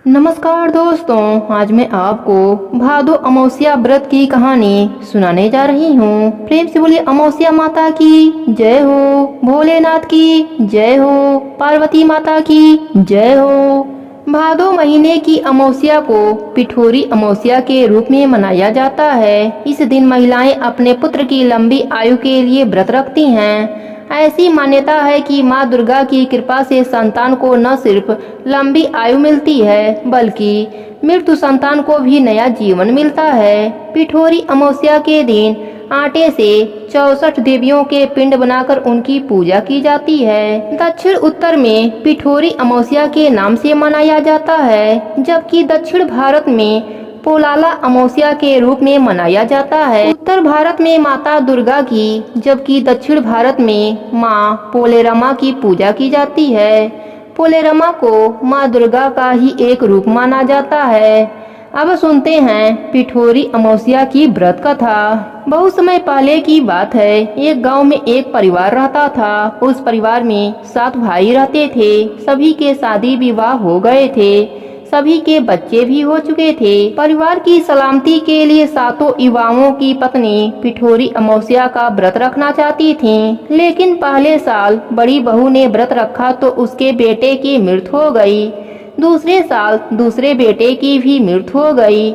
नमस्कार दोस्तों, आज मैं आपको भादो अमावस्या व्रत की कहानी सुनाने जा रही हूँ। प्रेम से बोलिए अमावस्या माता की जय हो, भोलेनाथ की जय हो, पार्वती माता की जय हो। भादो महीने की अमावस्या को पिठोरी अमावस्या के रूप में मनाया जाता है। इस दिन महिलाएं अपने पुत्र की लंबी आयु के लिए व्रत रखती हैं। ऐसी मान्यता है कि माँ दुर्गा की कृपा से संतान को न सिर्फ लंबी आयु मिलती है बल्कि मृत्यु संतान को भी नया जीवन मिलता है। पिठोरी अमावस्या के दिन आटे से 64 देवियों के पिंड बनाकर उनकी पूजा की जाती है। दक्षिण उत्तर में पिठोरी अमावस्या के नाम से मनाया जाता है, जबकि दक्षिण भारत में पोलाला अमावस्या के रूप में मनाया जाता है। उत्तर भारत में माता दुर्गा की, जबकि दक्षिण भारत में माँ पोलेरमा की पूजा की जाती है। पोलेरमा को माँ दुर्गा का ही एक रूप माना जाता है। अब सुनते हैं पिठोरी अमावस्या की व्रत कथा। बहुत समय पहले की बात है। एक गांव में एक परिवार रहता था। उस परिवार में 7 भाई रहते थे। सभी के शादी विवाह हो गए थे। सभी के बच्चे भी हो चुके थे। परिवार की सलामती के लिए सातों युवाओं की पत्नी पिठोरी अमावस्या का व्रत रखना चाहती थीं। लेकिन पहले साल बड़ी बहू ने व्रत रखा तो उसके बेटे की मृत्यु हो गई। दूसरे साल दूसरे बेटे की भी मृत्यु हो गई।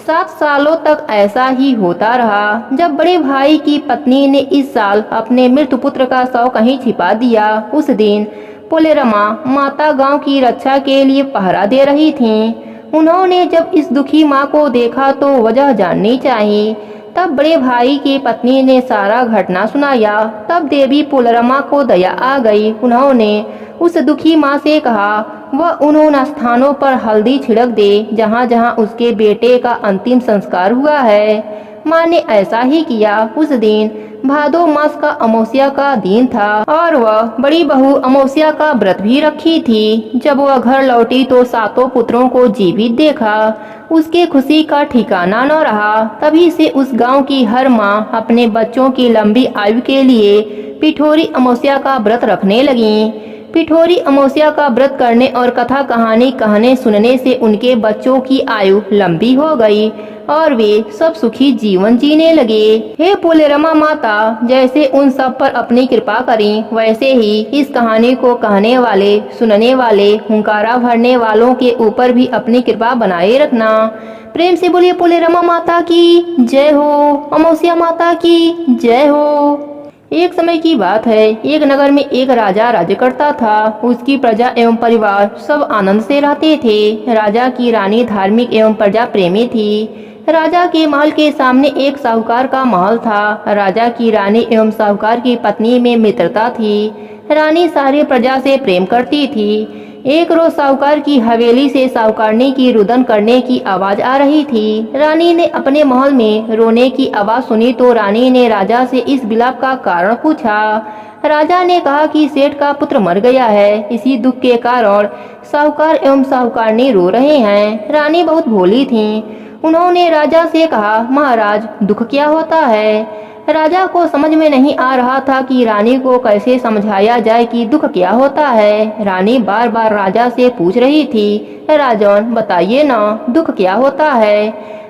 7 सालों तक ऐसा ही होता रहा। जब बड़े भाई की पत्नी ने इस साल अपने मृत पुत्र का शव कहीं छिपा दिया। उस दिन पोलेरमा माता गांव की रक्षा के लिए पहरा दे रही थीं। उन्होंने जब इस दुखी मां को देखा तो वजह जाननी चाहिए। तब बड़े भाई की पत्नी ने सारा घटना सुनाया। तब देवी पोलेरमा को दया आ गई। उन्होंने उस दुखी मां से कहा वह उन स्थानों पर हल्दी छिड़क दे जहां जहां उसके बेटे का अंतिम संस्कार हुआ है। मां ने ऐसा ही किया। उस दिन भादो मास का अमावस्या का दिन था और वह बड़ी बहू अमावस्या का व्रत भी रखी थी। जब वह घर लौटी तो सातों पुत्रों को जीवित देखा। उसके खुशी का ठिकाना न रहा। तभी से उस गांव की हर माँ अपने बच्चों की लंबी आयु के लिए पिठोरी अमावस्या का व्रत रखने लगी। पिठोरी अमावस्या का व्रत करने और कथा कहानी कहने सुनने से उनके बच्चों की आयु लंबी हो गई और वे सब सुखी जीवन जीने लगे। हे पोलेरमा माता, जैसे उन सब पर अपनी कृपा करी वैसे ही इस कहानी को कहने वाले, सुनने वाले, हुंकारा भरने वालों के ऊपर भी अपनी कृपा बनाए रखना। प्रेम से बोलिए पोलेरमा माता की जय हो, अमावस्या माता की जय हो। एक समय की बात है। एक नगर में एक राजा राज्य करता था। उसकी प्रजा एवं परिवार सब आनंद से रहते थे। राजा की रानी धार्मिक एवं प्रजा प्रेमी थी। राजा के महल के सामने एक साहूकार का महल था। राजा की रानी एवं साहूकार की पत्नी में मित्रता थी। रानी सारी प्रजा से प्रेम करती थी। एक रोज साहूकार की हवेली से साहूकारनी की रुदन करने की आवाज आ रही थी। रानी ने अपने महल में रोने की आवाज सुनी तो रानी ने राजा से इस विलाप का कारण पूछा। राजा ने कहा कि सेठ का पुत्र मर गया है। इसी दुख के कारण साहूकार एवं साहूकारनी रो रहे हैं। रानी बहुत भोली थी। उन्होंने राजा से कहा, महाराज दुख क्या होता है। राजा को समझ में नहीं आ रहा था कि रानी को कैसे समझाया जाए कि दुख क्या होता है। रानी बार बार राजा से पूछ रही थी, राजन बताइए ना, दुख क्या होता है।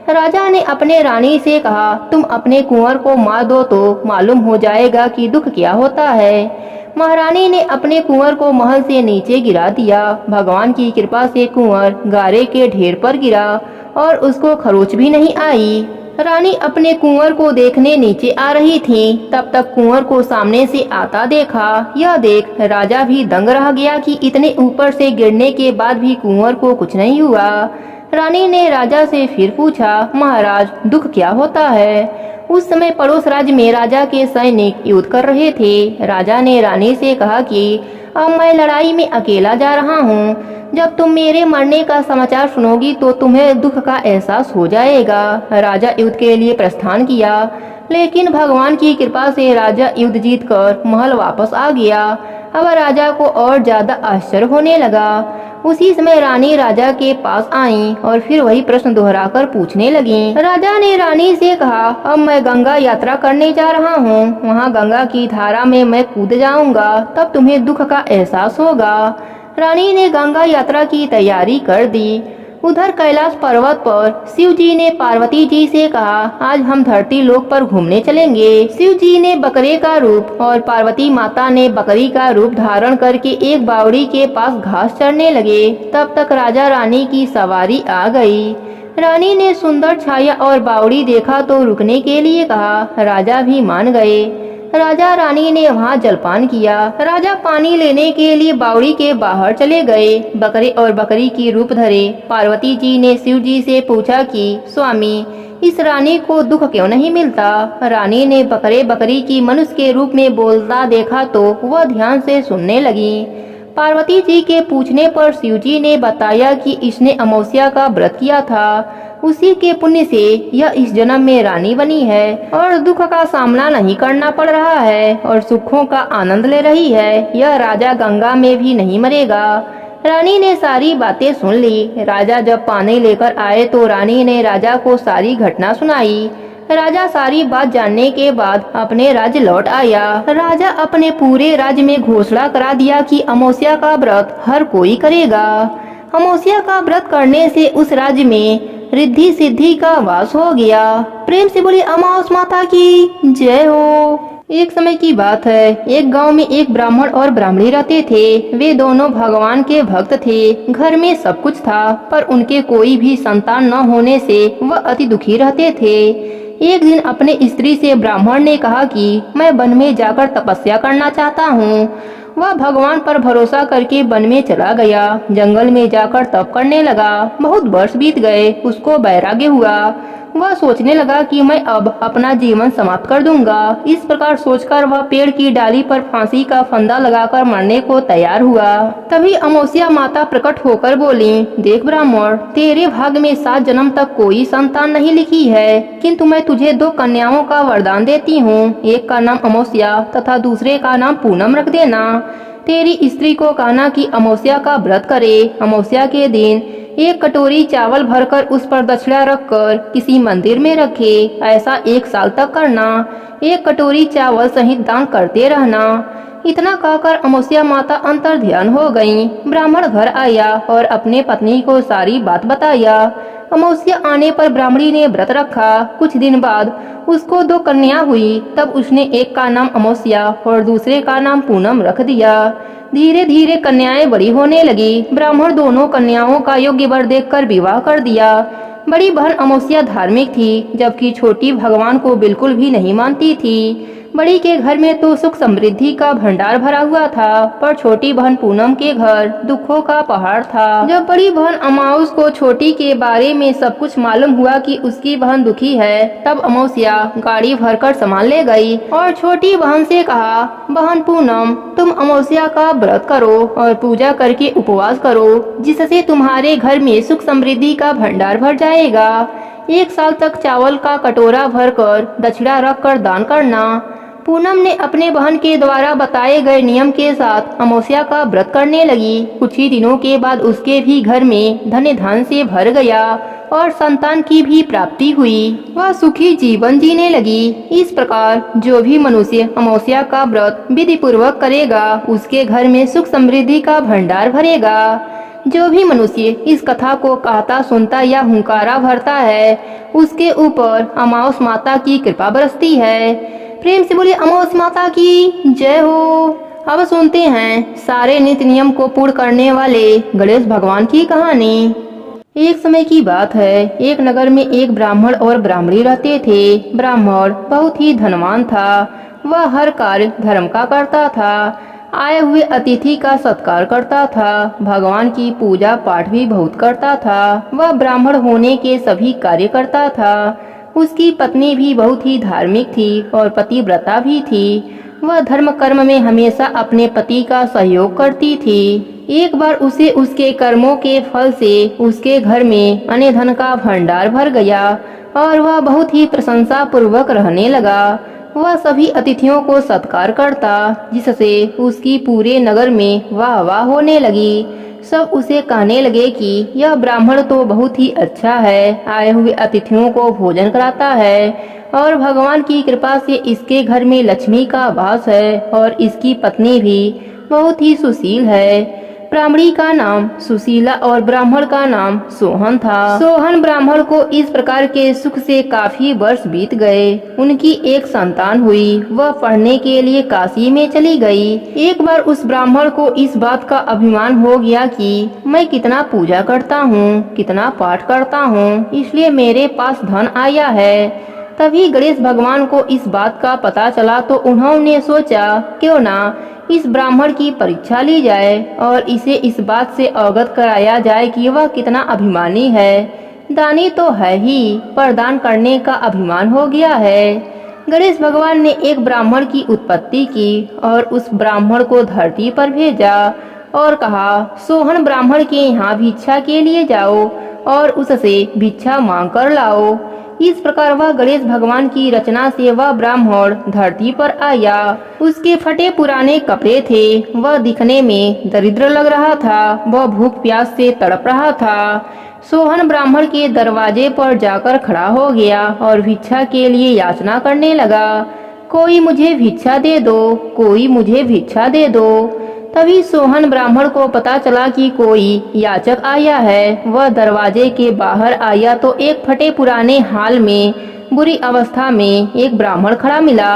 राजा ने अपने रानी से कहा, तुम अपने कुंवर को मार दो तो मालूम हो जाएगा कि दुख क्या होता है। महारानी ने अपने कुंवर को महल से नीचे गिरा दिया। भगवान की कृपा से कुंवर गारे के ढेर पर गिरा और उसको खरोच भी नहीं आई। रानी अपने कुंवर को देखने नीचे आ रही थी। तब तक कुंवर को सामने से आता देखा। यह देख राजा भी दंग रह गया कि इतने ऊपर से गिरने के बाद भी कुंवर को कुछ नहीं हुआ। रानी ने राजा से फिर पूछा, महाराज दुख क्या होता है। उस समय पड़ोस राज्य में राजा के सैनिक युद्ध कर रहे थे। राजा ने रानी से कहा कि अब मैं लड़ाई में अकेला जा रहा हूँ। जब तुम मेरे मरने का समाचार सुनोगी तो तुम्हें दुख का एहसास हो जाएगा। राजा युद्ध के लिए प्रस्थान किया, लेकिन भगवान की कृपा से राजा युद्ध जीतकर महल वापस आ गया। अब राजा को और ज्यादा आश्चर्य होने लगा। उसी समय रानी राजा के पास आई और फिर वही प्रश्न दोहराकर पूछने लगी। राजा ने रानी से कहा, अब मैं गंगा यात्रा करने जा रहा हूँ। वहाँ गंगा की धारा में मैं कूद जाऊंगा, तब तुम्हें दुख का एहसास होगा। रानी ने गंगा यात्रा की तैयारी कर दी। उधर कैलाश पर्वत पर शिव जी ने पार्वती जी से कहा, आज हम धरती लोक पर घूमने चलेंगे। शिव जी ने बकरे का रूप और पार्वती माता ने बकरी का रूप धारण करके एक बावड़ी के पास घास चरने लगे। तब तक राजा रानी की सवारी आ गई। रानी ने सुंदर छाया और बावड़ी देखा तो रुकने के लिए कहा। राजा भी मान गए। राजा रानी ने वहाँ जलपान किया। राजा पानी लेने के लिए बावड़ी के बाहर चले गए। बकरे और बकरी की रूप धरे पार्वती जी ने शिव जी से पूछा कि स्वामी, इस रानी को दुख क्यों नहीं मिलता। रानी ने बकरे बकरी की मनुष्य के रूप में बोलता देखा तो वह ध्यान से सुनने लगी। पार्वती जी के पूछने पर शिव जी ने बताया कि इसने अमावस्या का व्रत किया था, उसी के पुण्य से यह इस जन्म में रानी बनी है और दुख का सामना नहीं करना पड़ रहा है और सुखों का आनंद ले रही है। यह राजा गंगा में भी नहीं मरेगा। रानी ने सारी बातें सुन ली। राजा जब पानी लेकर आए तो रानी ने राजा को सारी घटना सुनाई। राजा सारी बात जानने के बाद अपने राज्य लौट आया। राजा अपने पूरे राज्य में घोषणा करा दिया कि अमावस्या का व्रत हर कोई करेगा। अमावस्या का व्रत करने से उस राज्य में रिद्धि सिद्धि का वास हो गया। प्रेम से बोली अमावस माता की जय हो। एक समय की बात है, एक गांव में एक ब्राह्मण और ब्राह्मणी रहते थे। वे दोनों भगवान के भक्त थे। घर में सब कुछ था पर उनके कोई भी संतान न होने से वह अति दुखी रहते थे। एक दिन अपने स्त्री से ब्राह्मण ने कहा कि मैं वन में जाकर तपस्या करना चाहता हूँ। वह भगवान पर भरोसा करके वन में चला गया। जंगल में जाकर तप करने लगा। बहुत वर्ष बीत गए। उसको वैराग्य हुआ। वह सोचने लगा कि मैं अब अपना जीवन समाप्त कर दूंगा। इस प्रकार सोचकर वह पेड़ की डाली पर फांसी का फंदा लगाकर मरने को तैयार हुआ। तभी अमावस्या माता प्रकट होकर बोली, देख ब्राह्मण, तेरे भाग्य में 7 जन्म तक कोई संतान नहीं लिखी है, किंतु मैं तुझे 2 कन्याओं का वरदान देती हूँ। एक का नाम अमावस्या तथा दूसरे का नाम पूनम रख देना। तेरी स्त्री को कहना कि अमावस्या का व्रत करे। अमावस्या के दिन 1 कटोरी चावल भरकर उस पर दक्षिणा रखकर किसी मंदिर में रखे। ऐसा 1 साल तक करना। 1 कटोरी चावल सहित दान करते रहना। इतना कहकर अमावस्या माता अंतर ध्यान हो गईं। ब्राह्मण घर आया और अपने पत्नी को सारी बात बताया। अमावस्या आने पर ब्राह्मणी ने व्रत रखा। कुछ दिन बाद उसको 2 कन्या हुई। तब उसने एक का नाम अमावस्या और दूसरे का नाम पूनम रख दिया। धीरे धीरे कन्याएं बड़ी होने लगी। ब्राह्मण दोनों कन्याओं का योग्य वर देखकर विवाह कर दिया। बड़ी बहन अमावस्या धार्मिक थी, जबकि छोटी भगवान को बिल्कुल भी नहीं मानती थी। बड़ी के घर में तो सुख समृद्धि का भंडार भरा हुआ था, पर छोटी बहन पूनम के घर दुखों का पहाड़ था। जब बड़ी बहन अमावस को छोटी के बारे में सब कुछ मालूम हुआ कि उसकी बहन दुखी है, तब अमावस्या गाड़ी भरकर सामान ले गई और छोटी बहन से कहा, बहन पूनम, तुम अमावस्या का व्रत करो और पूजा करके उपवास करो, जिससे तुम्हारे घर में सुख समृद्धि का भंडार भर जाएगा। 1 साल तक चावल का कटोरा भरकर दक्षिणा रखकर दान करना। पूनम ने अपने बहन के द्वारा बताए गए नियम के साथ अमावस्या का व्रत करने लगी। कुछ ही दिनों के बाद उसके भी घर में धन धन से भर गया और संतान की भी प्राप्ति हुई। वह सुखी जीवन जीने लगी। इस प्रकार जो भी मनुष्य अमावस्या का व्रत विधि पूर्वक करेगा, उसके घर में सुख समृद्धि का भंडार भरेगा। जो भी मनुष्य इस कथा को कहता सुनता या हुंकारा भरता है, उसके ऊपर अमावस माता की कृपा बरसती है। प्रेम से बोलिए अमावस माता की जय हो। अब सुनते हैं सारे नित्य नियम को पूर्ण करने वाले गणेश भगवान की कहानी। एक समय की बात है, एक नगर में एक ब्राह्मण और ब्राह्मणी रहते थे। ब्राह्मण बहुत ही धनवान था। वह हर कार्य धर्म का करता था। आए हुए अतिथि का सत्कार करता था। भगवान की पूजा पाठ भी बहुत करता था। वह ब्राह्मण होने के सभी कार्य करता था। उसकी पत्नी भी बहुत ही धार्मिक थी और पतिव्रता भी थी। वह धर्म कर्म में हमेशा अपने पति का सहयोग करती थी। एक बार उसे उसके कर्मों के फल से उसके घर में अन्न धन का भंडार भर गया और वह बहुत ही प्रशंसा पूर्वक रहने लगा। वह सभी अतिथियों को सत्कार करता, जिससे उसकी पूरे नगर में वाह वाह होने लगी। सब उसे कहने लगे कि यह ब्राह्मण तो बहुत ही अच्छा है, आए हुए अतिथियों को भोजन कराता है और भगवान की कृपा से इसके घर में लक्ष्मी का वास है और इसकी पत्नी भी बहुत ही सुशील है। ब्राह्मणी का नाम सुशीला और ब्राह्मण का नाम सोहन था। सोहन ब्राह्मण को इस प्रकार के सुख से काफी वर्ष बीत गए। उनकी एक संतान हुई, वह पढ़ने के लिए काशी में चली गई। एक बार उस ब्राह्मण को इस बात का अभिमान हो गया कि मैं कितना पूजा करता हूँ, कितना पाठ करता हूँ, इसलिए मेरे पास धन आया है। तभी गणेश भगवान को इस बात का पता चला तो उन्होंने सोचा क्यों ना इस ब्राह्मण की परीक्षा ली जाए और इसे इस बात से अवगत कराया जाए कि वह कितना अभिमानी है। दानी तो है ही, पर दान करने का अभिमान हो गया है। गणेश भगवान ने एक ब्राह्मण की उत्पत्ति की और उस ब्राह्मण को धरती पर भेजा और कहा, सोहन ब्राह्मण के यहाँ भिक्षा के लिए जाओ और उससे भिक्षा मांग कर लाओ। इस प्रकार वह गणेश भगवान की रचना से वह ब्राह्मण धरती पर आया। उसके फटे पुराने कपड़े थे, वह दिखने में दरिद्र लग रहा था, वह भूख प्यास से तड़प रहा था। सोहन ब्राह्मण के दरवाजे पर जाकर खड़ा हो गया और भिक्षा के लिए याचना करने लगा, कोई मुझे भिक्षा दे दो, कोई मुझे भिक्षा दे दो। तभी सोहन ब्राह्मण को पता चला कि कोई याचक आया है। वह दरवाजे के बाहर आया तो एक फटे पुराने हाल में बुरी अवस्था में एक ब्राह्मण खड़ा मिला।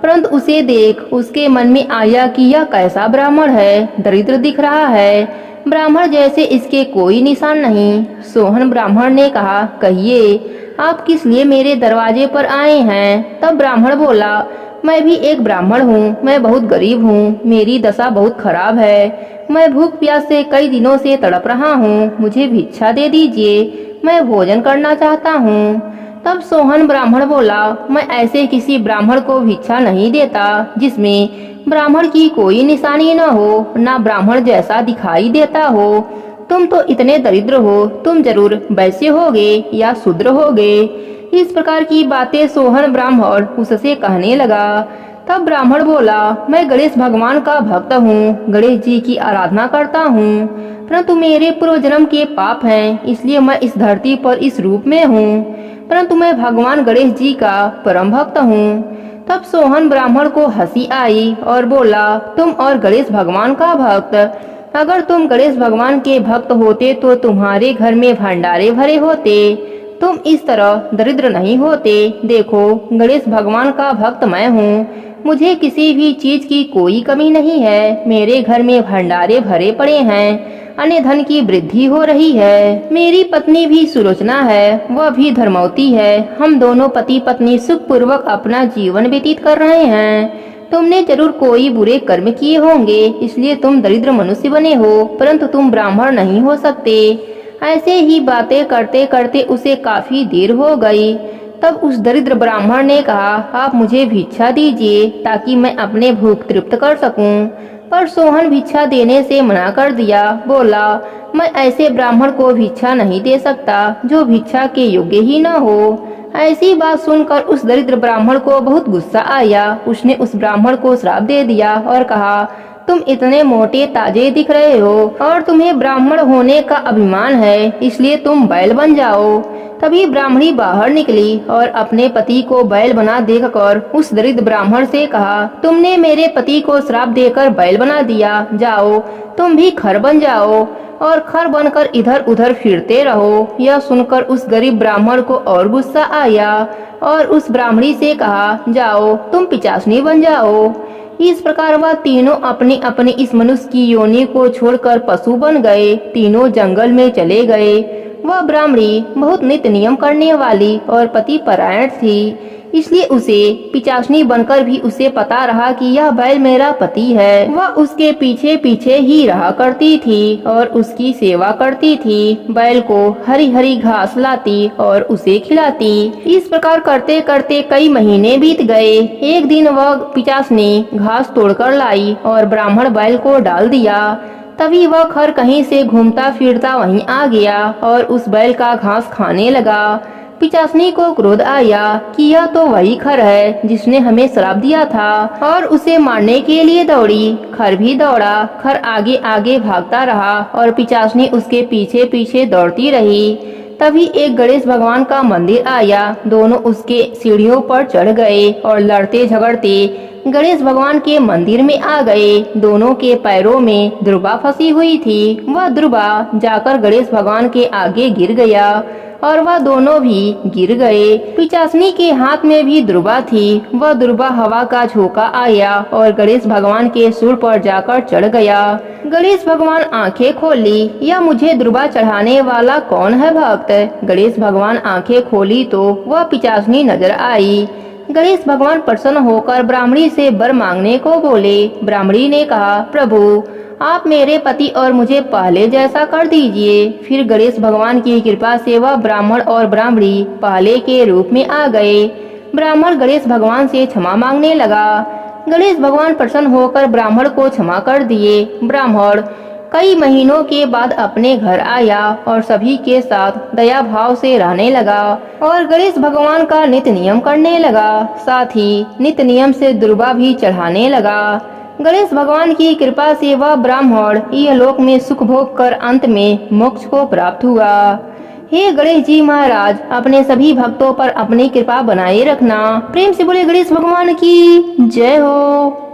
परंतु उसे देख उसके मन में आया कि यह कैसा ब्राह्मण है, दरिद्र दिख रहा है, ब्राह्मण जैसे इसके कोई निशान नहीं। सोहन ब्राह्मण ने कहा, कहिए आप किस लिए मेरे दरवाजे पर आए हैं? तब ब्राह्मण बोला, मैं भी एक ब्राह्मण हूँ, मैं बहुत गरीब हूँ, मेरी दशा बहुत खराब है, मैं भूख प्यास से कई दिनों से तड़प रहा हूँ, मुझे भिक्षा दे दीजिए, मैं भोजन करना चाहता हूँ। तब सोहन ब्राह्मण बोला, मैं ऐसे किसी ब्राह्मण को भिक्षा नहीं देता जिसमें ब्राह्मण की कोई निशानी न हो, ना ब्राह्मण जैसा दिखाई देता हो। तुम तो इतने दरिद्र हो, तुम जरूर वैश्य होगे या शूद्र होगे। इस प्रकार की बातें सोहन ब्राह्मण उससे कहने लगा। तब ब्राह्मण बोला, मैं गणेश भगवान का भक्त हूँ, गणेश जी की आराधना करता हूँ, परंतु मेरे पूर्व जन्म के पाप हैं, इसलिए मैं इस धरती पर इस रूप में हूँ, परंतु मैं भगवान गणेश जी का परम भक्त हूँ। तब सोहन ब्राह्मण को हंसी आई और बोला, तुम और गणेश भगवान का भक्त? अगर तुम गणेश भगवान के भक्त होते तो तुम्हारे घर में भंडारे भरे होते, तुम इस तरह दरिद्र नहीं होते। देखो, गणेश भगवान का भक्त मैं हूँ, मुझे किसी भी चीज की कोई कमी नहीं है, मेरे घर में भंडारे भरे पड़े हैं, अन्य धन की वृद्धि हो रही है। मेरी पत्नी भी सुलोचना है, वह भी धर्मवती है, हम दोनों पति पत्नी सुखपूर्वक अपना जीवन व्यतीत कर रहे हैं। तुमने जरूर कोई बुरे कर्म किए होंगे, इसलिए तुम दरिद्र मनुष्य बने हो, परंतु तुम ब्राह्मण नहीं हो सकते। ऐसे ही बातें करते करते उसे काफी देर हो गई। तब उस दरिद्र ब्राह्मण ने कहा, आप मुझे भिक्षा दीजिए ताकि मैं अपने भूख तृप्त कर सकूं। पर सोहन भिक्षा देने से मना कर दिया, बोला, मैं ऐसे ब्राह्मण को भिक्षा नहीं दे सकता जो भिक्षा के योग्य ही न हो। ऐसी बात सुनकर उस दरिद्र ब्राह्मण को बहुत गुस्सा आया। उसने उस ब्राह्मण को श्राप दे दिया और कहा, तुम इतने मोटे ताजे दिख रहे हो और तुम्हें ब्राह्मण होने का अभिमान है, इसलिए तुम बैल बन जाओ। तभी ब्राह्मणी बाहर निकली और अपने पति को बैल बना देखकर उस दरिद्र ब्राह्मण से कहा, तुमने मेरे पति को श्राप देकर बैल बना दिया, जाओ तुम भी खर बन जाओ और खर बनकर इधर उधर फिरते रहो। यह सुनकर उस गरीब ब्राह्मण को और गुस्सा आया और उस ब्राह्मणी से कहा, जाओ तुम पिचासनी बन जाओ। इस प्रकार वह तीनों अपनी अपनी इस मनुष्य की योनि को छोड़कर पशु बन गए, तीनों जंगल में चले गए। वह ब्राह्मणी बहुत नित्य नियम करने वाली और पति परायण थी, इसलिए उसे पिचासनी बनकर भी उसे पता रहा कि यह बैल मेरा पति है। वह उसके पीछे पीछे ही रहा करती थी और उसकी सेवा करती थी, बैल को हरी हरी घास लाती और उसे खिलाती। इस प्रकार करते करते कई महीने बीत गए। एक दिन वह पिचासनी घास तोड़कर लाई और ब्राह्मण बैल को डाल दिया। तभी वह खर कहीं से घूमता फिरता वहीं आ गया और उस बैल का घास खाने लगा। पिचासनी को क्रोध आया कि यह तो वही खर है जिसने हमें श्राप दिया था और उसे मारने के लिए दौड़ी। खर भी दौड़ा, खर आगे आगे भागता रहा और पिचासनी उसके पीछे पीछे दौड़ती रही। तभी एक गणेश भगवान का मंदिर आया, दोनों उसके सीढ़ियों पर चढ़ गए और लड़ते झगड़ते गणेश भगवान के मंदिर में आ गए। दोनों के पैरों में दुर्वा फंसी हुई थी। वह दुर्वा जाकर गणेश भगवान के आगे गिर गया और वह दोनों भी गिर गए। पिचासनी के हाथ में भी दुर्वा थी। वह दुर्वा हवा का झोंका आया और गणेश भगवान के सूर पर जाकर चढ़ गया। गणेश भगवान आंखें खोली, यह मुझे दुर्वा चढ़ाने वाला कौन है भक्त? गणेश भगवान आंखें खोली तो वह पिचासनी नजर आई। गणेश भगवान प्रसन्न होकर ब्राह्मणी से वर मांगने को बोले। ब्राह्मणी ने कहा, प्रभु आप मेरे पति और मुझे पहले जैसा कर दीजिए। फिर गणेश भगवान की कृपा से वह ब्राह्मण और ब्राह्मणी पहले के रूप में आ गए। ब्राह्मण गणेश भगवान से क्षमा मांगने लगा। गणेश भगवान प्रसन्न होकर ब्राह्मण को क्षमा कर दिए। ब्राह्मण कई महीनों के बाद अपने घर आया और सभी के साथ दया भाव से रहने लगा और गणेश भगवान का नित्य नियम करने लगा। साथ ही नित्य नियम से दुर्वा भी चढ़ाने लगा। गणेश भगवान की कृपा से वह ब्राह्मण यह लोक में सुख भोग कर अंत में मोक्ष को प्राप्त हुआ। हे गणेश जी महाराज, अपने सभी भक्तों पर अपनी कृपा बनाए रखना। प्रेम से बोले गणेश भगवान की जय हो।